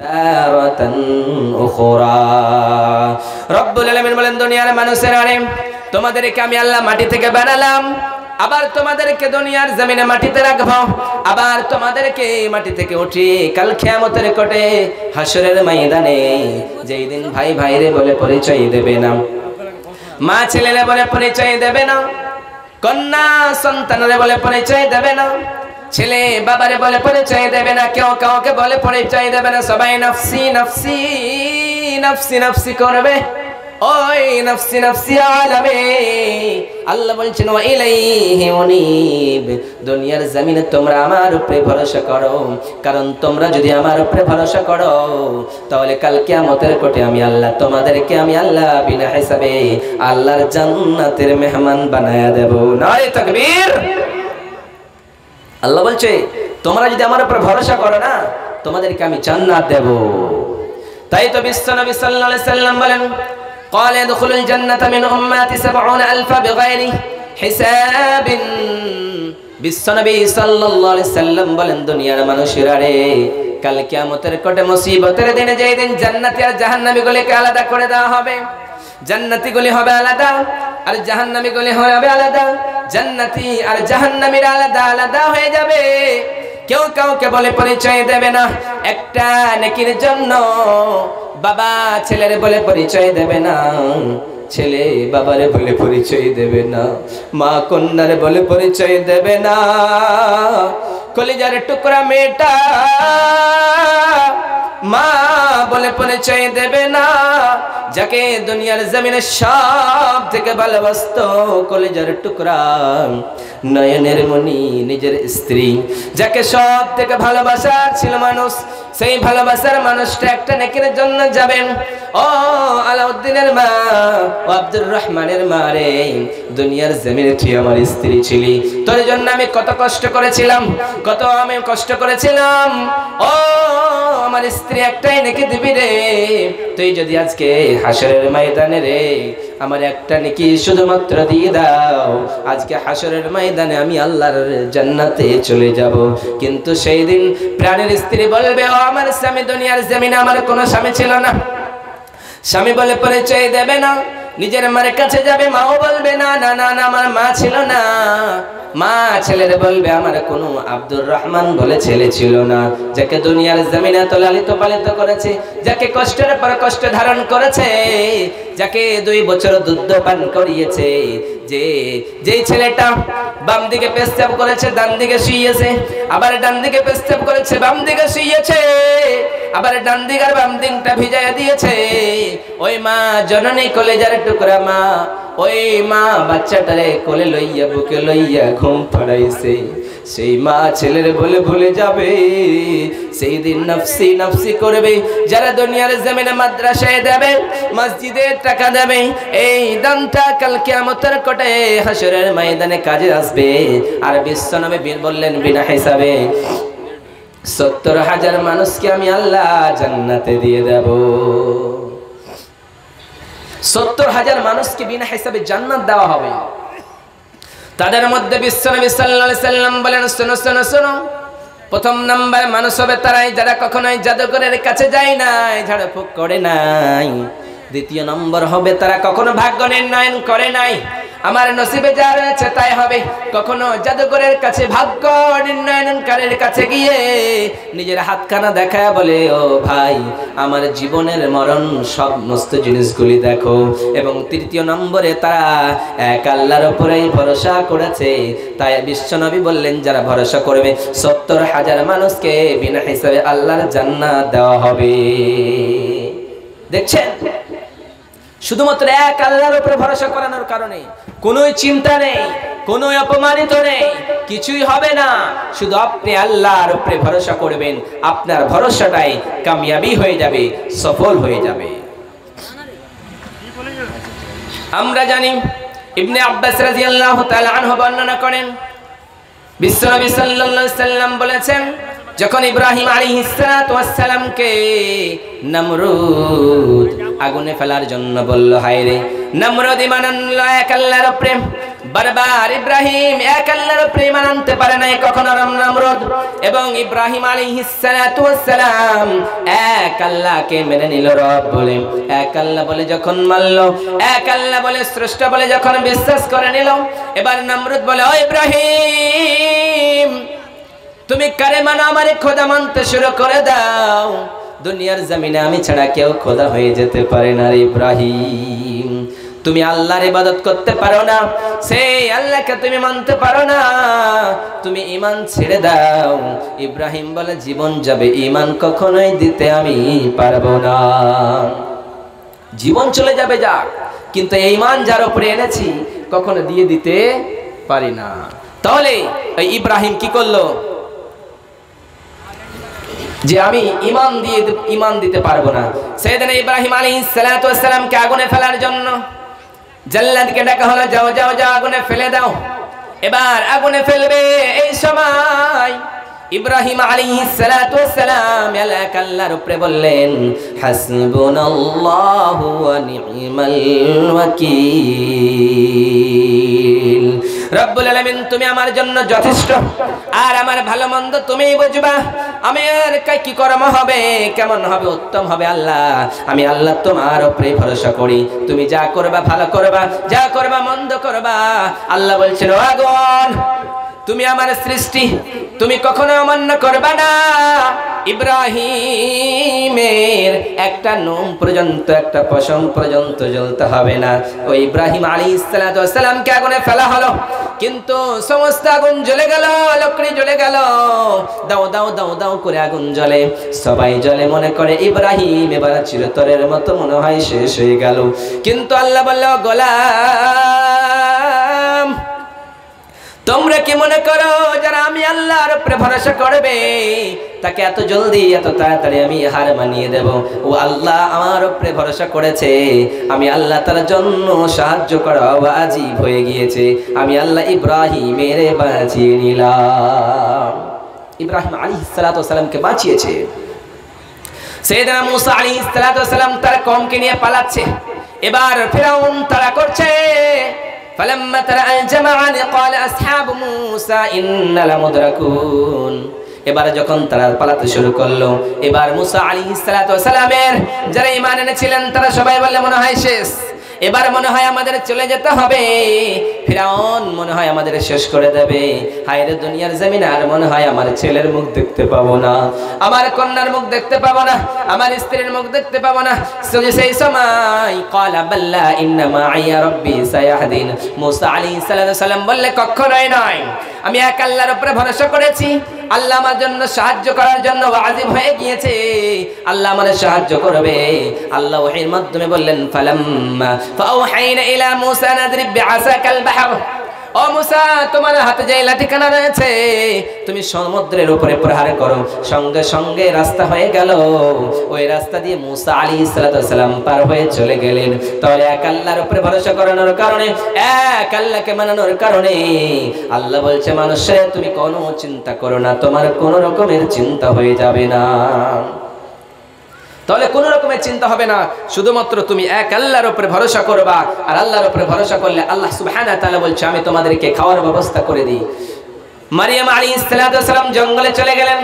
তারাতান উখরা। রব্বুল আলামিন বলেন, দুনিয়ার মানুষেরা রে, তোমাদেরকে আমি আল্লাহ মাটি থেকে বানালাম, আবার তোমাদেরকে দুনিয়ার জমিনে মাটিতে রাখবো, আবার তোমাদেরকে মাটি থেকে উঠিয়ে কাল কিয়ামতের কোটে হাসরের ময়দানে যেই দিন ভাই ভাইরে বলে পরিচয় দেবে না, মা ছেলেরে বলে পরিচয় দেবে না, কন্যা সন্তানরে বলে পরিচয় দেবে না, ছেলে বাবারে বলে পরিচয় দেবে না, কেউ কাউকে বলে পরিচয় দেবে না, সবাই নফসি নফসি নফসি নফসি করবে। ওই নফসি নফসি আলামে আল্লাহ বলছেন, ওয়া ইলাইহি উনীব, দুনিয়ার জমিনে তোমরা আমার উপরে ভরসা করো, কারণ তোমরা যদি আমার উপরে ভরসা করো তাহলে কাল কিয়ামতের কোটে আমি আল্লাহ তোমাদেরকে আমি আল্লাহ বিনা হিসাবে আল্লাহর জান্নাতের মেহমান বানায়া দেব। নারে তাকবীর। আল্লাহ বলছে, তোমরা যদি আমার উপর ভরসা করো না তোমাদেরকে আমি জান্নাত দেব। তাই তো বিশ্বনবী সাল্লাল্লাহু আলাইহি সাল্লাম বলেন, قال يدخل الجنة من أمتي 70,000 بغير حساب। বিশ্বনবী সাল্লাল্লাহু আলাইহি সাল্লাম বলেন, দুনিয়ার মানুষেরা রে, কাল কিয়ামতের কোটে মুসিবতের দিনে যেই দিন জান্নাতি আর জাহান্নামীগুলিকে আলাদা করে দেওয়া হবে, জান্নাতীগুলি হবে আলাদা আর জাহান্নামীগুলি হবে আলাদা, জান্নাতি আর জাহান্নামীরা আলাদা আলাদা হয়ে যাবে, কেউ কাউকে বলে পরিচয় দেবে না। একটা নেকির জন্য বাবা ছেলেরে বলে পরিচয় দেবে না, ছেলে বাবারে বলে পরিচয় দেবে না, মা কন্যারে বলে পরিচয় দেবে না, কলিজার টুকরা মেয়েটা মা বলে পরিচয় দেবে না, যাকে দুনিয়ার জমিনে সব থেকে ভালোবাসতো কলিজার টুকরা নয়নের মনি নিজের স্ত্রী, যাকে সব থেকে ভালোবাসা ছিল মানুষ, সেই ভালোবাসার মানুষটা একটা নেকির জন্য যাবেন। ও আলাউদ্দিনের মা, ও আব্দুর রহমানের মা রে, দুনিয়ার জমিনে তুই আমার স্ত্রী ছিলি, তোর জন্য আমি কত কষ্ট করেছিলাম, কত আমি কষ্ট করেছিলাম, ও আমার স্ত্রী একটাই নেকি দিবি রে, তুই যদি আজকে হাসরের ময়দানে রে আমার একটা নেকি শুধুমাত্র দিয়ে দাও, আজকে হাসরের ময়দানে আমি আল্লাহর জান্নাতে চলে যাব। কিন্তু সেই দিন প্রাণের স্ত্রী বলবে, ও আমার স্বামী, দুনিয়ার জমিনে আমার কোনো স্বামী ছিল না, স্বামী বলে পরিচয় দেবে না, নিজের মার কাছে যাবে, মাও বলবে না না না না আমার মা ছিল না, মা ছেলের বলবে আমার কোনো আব্দুর রহমান বলে ছেলে ছিল না, যাকে দুনিয়ার জমিনে এত লালিত পালিত করেছে, যাকে কষ্টের পর কষ্ট ধারণ করেছে, যাকে 2 বছর দুধ পান করিয়েছে, যে ছেলেটা বাম দিকে পেশাব করেছে ডান দিকে শুইয়েছে, আবার ডান দিকে পেশাব করেছে বাম দিকে শুইয়েছে, আবার ডান দিকে আর বাম দিকটা ভিজাইয়া দিয়েছে, ওই মা জননী কলেজার টুকরা মা, ওই মা বাচ্চাটারে কোলে লইয়া বুকে লইয়া ঘুম পাড়াইছে, সেই মা ছেলের বলে ভুলে যাবে, সেই দিন নফসি নফসি করবে। যারা দুনিয়ার জমিনে মাদ্রাসায় দেবে, মসজিদে টাকা দেবে, এই দানটা কাল কিয়ামতের কোটে হাসরের ময়দানে কাজে আসবে। আর বিশ্বনবী বললেন, বিনা হিসাবে 70,000 মানুষকে আমি আল্লাহ জান্নাতে দিয়ে দেব। 70,000 মানুষকে বিনা হিসাবে জান্নাত দেওয়া হবে। তাদের মধ্যে বিশ্বনবী সাল্লাল্লাহু আলাইহি সাল্লাম বলেন, শোনো শোনো শোনো, প্রথম নাম্বার মানুষ হবে তারাই যারা কখনোই জাদুকরের কাছে যায় নাই, ঝাড়ফুঁক করে নাই। দ্বিতীয় নম্বর হবে তারা কখনো ভাগ্য নির্ণয়ন করে নাই, আমার নসিবে যা রয়েছে তাই হবে, কখনো জাদুকরের কাছে ভাগ্য নির্ণয়নকারীর কাছে গিয়ে নিজের হাতখানা দেখায় বলে, ও ভাই আমার জীবনের মরণ সমস্ত জিনিসগুলি দেখো। এবং তৃতীয় নম্বরে তারা এক আল্লাহর উপরেই ভরসা করেছে। তাই বিশ্বনবী বললেন, যারা ভরসা করবে 70,000 মানুষকে বিনা হিসাবে আল্লাহর জান্নাত দেওয়া হবে। দেখছেন, শুধুমাত্র এক আল্লাহর উপরে ভরসা করানোর কারণে কোনো চিন্তা নেই, কোনো অপমানিত নেই, কিছুই হবে না। শুধু আপনি আল্লাহর উপরে ভরসা করবেন, আপনার ভরসাটাই কামিয়াবি হয়ে যাবে, সফল হয়ে যাবে। আমরা জানি ইবনে আব্বাস রাদিয়াল্লাহু তাআলা আনহু বর্ণনা করেন, বিশ্বনবী সাল্লাল্লাহু আলাইহি সাল্লাম বলেছেন, যখন ইব্রাহিম আলাইহিস সালাতু ওয়াস সালামকে নমরুদ আগুনে ফেলার জন্য বলল, হায় রে নমরুদ ঈমান আনলো এক আল্লাহর উপরে, বারবার ইব্রাহিম এক আল্লাহর উপরে ঈমান আনতে পারে নাই কখনো নমরুদ, এবং ইব্রাহিম আলাইহিস সালাতু ওয়াস সালাম এক আল্লাহকে মেনে নিল রব বলে, এক আল্লাহ বলে যখন মানল, এক আল্লাহ বলে স্রষ্টা বলে যখন বিশ্বাস করে নিল, এবার নমরুদ বলে ও ইব্রাহিম তুমি কারে মানো, আমারে খোদা মানতে শুরু করে দাও। দুনিয়ার জমিনে আমি ছাড়া কেউ খোদা হয়ে যেতে পারে না রে ইব্রাহিম। তুমি আল্লাহর ইবাদত করতে পারো না, সেই আল্লাহকে তুমি মানতে পারো না, তুমি ঈমান ছেড়ে দাও। ইব্রাহিম বলে জীবন যাবে, ঈমান কখনোই দিতে আমি পারবো না। জীবন চলে যাবে যাক, কিন্তু এই ঈমান যার উপরে এনেছি কখনো দিয়ে দিতে পারি না। তাহলে এই ইব্রাহিম কি করলো? যে আমি ঈমান দিতে পারবো না। সাইয়েদনা ইব্রাহিম আলাইহিস সালাতু ওয়াস সালামকে আগুনে ফেলার জন্য জাল্লাদকে ডাকা হলো, যাও যাও যাও আগুনে ফেলে দাও। এবার আগুনে ফেলবে, এই সময় ইব্রাহিম আলাইহিস সালাতু ওয়াস সালাম আল্লাহর উপরে বললেন হাসবুনাল্লাহু ওয়া নি'মাল ওয়াকিল। রব্বুল আলামিন তুমি আমার জন্য যথেষ্ট, আর আমার ভালো মন্দ তুমিই বুঝবা। আমি আর কি কর্ম হবে, কেমন হবে, উত্তম হবে আল্লাহ, আমি আল্লাহ তোমার উপরে ভরসা করি। তুমি যা করবা ভালো করবা, যা করবা মন্দ করবা। আল্লাহ বলছেন ও আগুন তুমি আমার সৃষ্টি, তুমি কখনো অমান্য করবা না। ইব্রাহিমের একটা নোম পর্যন্ত, একটা পশম পর্যন্ত জ্বলতে হবে না। ওই ইব্রাহিম আলাইহিস সালাতু ওয়াস সালামকে আগুনে ফেলা হলো, কিন্তু সমস্ত আগুন জ্বলে গেল, লকড়ি জ্বলে গেল, দাও দাও দাও দাও করে আগুন জ্বলে। সবাই জ্বলে মনে করে ইব্রাহিম এবার চিরতরের মতো মনে হয় শেষ হয়ে গেল। কিন্তু আল্লাহ বলল গোলাম তোমরা কি মনে করো যারা আমি আল্লাহর উপরে ভরসা করবে তাকে এত জলদি এত তাড়াতাড়ি আমি হার মানিয়ে দেব? ও আল্লাহ আমার উপরে ভরসা করেছে, আমি আল্লাহ তার জন্য সাহায্য করা ওয়াজিব হয়ে গিয়েছে। আমি আল্লাহ ইব্রাহিমের বাঁচিয়ে নিলাম। ইব্রাহিম আলাইহিস সালাতু ওয়াস সালামকে বাঁচিয়েছে। সাইয়েদনা মুসা আলাইহিস সালাতু ওয়াস সালাম তার কওমকে নিয়ে পালাচ্ছে। এবার ফিরাউন তাড়া করছে। فلما ترى الجمعان قال أصحاب موسى إنا لمدركون। এবার যখন তারা পালাতে শুরু করলো, এবার মুসা আলাইহিস সালাতু ওয়াস সালামের যারা ঈমান এনেছিলেন তারা সবাই বললে মনে হয় শেষ, এবার মনে হয় আমাদের চলে যেতে হবে, ফিরাউন মনে হয় আমাদের শেষ করে দেবে। হায় রে দুনিয়ার জমিনে আর মনে হয় আমার ছেলের মুখ দেখতে পাবো না, আমার কন্যার মুখ দেখতে পাবো না, আমার স্ত্রীর মুখ দেখতে পাবো না। সেই সময় ক্বালা বাল্লা ইন্না মাইয়া রাব্বি সায়াহদিন। মুসা আলাইহিস সালাম বললে কখনোই নয়, আমি এক আল্লাহর উপরে ভরসা করেছি, আল্লাহ আমার জন্য সাহায্য করার জন্য ওয়াজিব হয়ে গিয়েছে, আল্লাহ আমাদের সাহায্য করবে। আল্লাহ ওহীর মাধ্যমে বললেন ফালাম্মা ফাওহাইনা ইলা মুসা নাদরিব বিআসাকাল বাহর। ও মুসা তোমার হাতে যে লাঠিখানা রয়েছে তুমি সমুদ্রের উপরে প্রহার করো। সঙ্গে সঙ্গে রাস্তা হয়ে গেল, ওই রাস্তা দিয়ে মুসা আলাইহিস সালাম পার হয়ে চলে গেলেন। তাহলে এক আল্লাহর উপরে ভরসা করানোর কারণে, এক আল্লাহকে মানানোর কারণে আল্লাহ বলছে মানুষের তুমি কোনো চিন্তা করো না, তোমার কোনো রকমের চিন্তা হয়ে যাবে না। তাহলে কোন রকমের চিন্তা হবে না, শুধুমাত্র তুমি এক আল্লাহর উপরে ভরসা করবা। আর আল্লাহর উপরে ভরসা করলে আল্লাহ সুবহানাহু ওয়া তাআলা বলছে আমি তোমাদেরকে খাওয়ার ব্যবস্থা করে দিই। মারিয়াম আলাইহিস সালাম জঙ্গলে চলে গেলেন,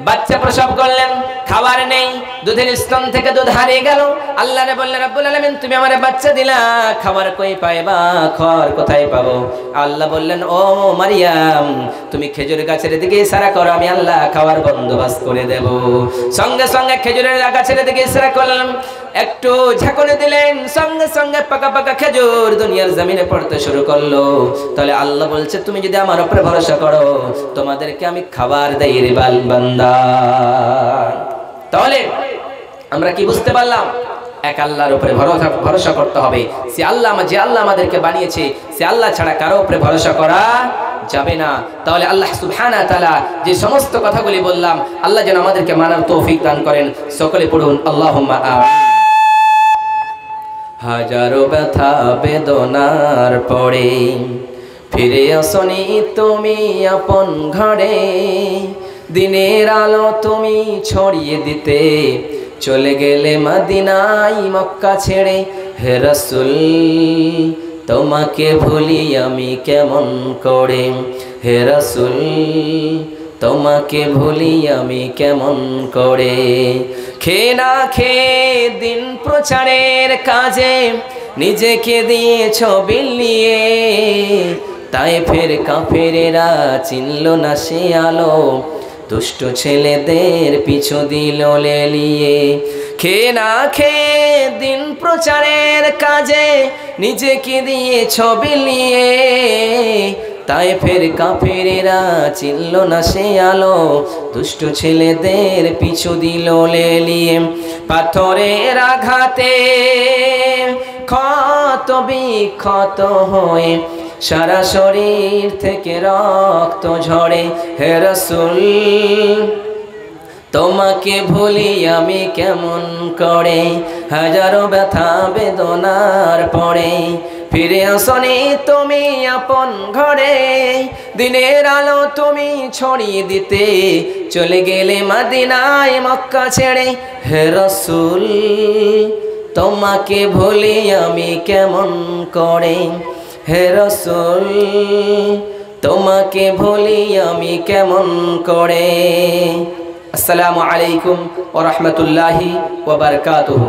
বাচ্চা প্রসব করলেন, খাবার নেই, দুধের স্তন থেকে দুধ হারিয়ে গেল। আল্লাহরে বললেন রব্বুল আলামিন তুমি আমারে বাচ্চা দিলা, খাবার কই পাইবা, খাবার কোথায় পাবো? আল্লাহ বললেন ও মারিয়াম তুমি খেজুর গাছের দিকে ইশারা করো, আমি আল্লাহ খাবার বন্দোবস্ত করে দেব। সঙ্গে সঙ্গে খেজুরের গাছের দিকে ইশারা করলেন, একটু ঝাঁকুনি দিলেন, সঙ্গে সঙ্গে পাকা পাকা খেজুর দুনিয়ার জমিনে পড়তে শুরু করলো। তাহলে আল্লাহ বলছে তুমি যদি আমার উপরে ভরসা করো তোমাদেরকে আমি খাবার দেই রে বান্দা। তাহলে আমরা কি বুঝতে পারলাম? এক আল্লাহর উপরে ভরসা করতে হবে। সে আল্লাহ যে আল্লাহ আমাদেরকে বানিয়েছে সে আল্লাহ ছাড়া কারো উপরে ভরসা করা যাবে না। তাহলে আল্লাহ সুবহানাহু ওয়া তাআলা যে সমস্ত কথাগুলি বললাম আল্লাহ যেন আমাদেরকে মানার তৌফিক দান করেন। সকলে পড়ুন আল্লাহুম্মা আমিন। হাজারো ব্যথা বেদনার পরে ফিরে আসনি তুমি আপন ঘরে, দিনের আলো তুমি ছড়িয়ে দিতে চলে গেলে মদিনায় মক্কা ছেড়ে। হে রাসূল তোমাকে ভুলি আমি কেমন করে, হে রাসূল তোমাকে ভুলি আমি কেমন করে। খেয়ে না খেয়ে দিন প্রচারের কাজে নিজেকে দিয়েছ বিলিয়ে, তায়েফের কাফেরেরা চিনল না সে আলো, দুষ্ট ছেলেদের পিছু দিল লেলিয়ে। খেয়ে না খেয়ে দিন প্রচারের কাজে নিজেকে দিয়েছ বিলিয়ে, তায়েফের কাফেরেরা চিনল না সে আলো, দুষ্ট ছেলেদের পিছু দিল লেলিয়ে। পাথরের আঘাতে ক্ষত বিক্ষত হয়ে সারা শরীর থেকে রক্ত ঝরে। হে রাসূল তোমাকে ভুলি আমি কেমন করে, হাজারো ব্যথা বেদনার পরে ফিরে আসনি তুমি আপন ঘরে। দিনের আলো তুমি ছড়িয়ে দিতে চলে গেলে মদিনায় মক্কা ছেড়ে। হে রাসূল তোমাকে ভুলি আমি কেমন করে, হে রাসূল তোমাকে ভুলি আমি কেমন করে। আসসালামু আলাইকুম ওয়া রাহমাতুল্লাহি ওয়া বারাকাতুহু।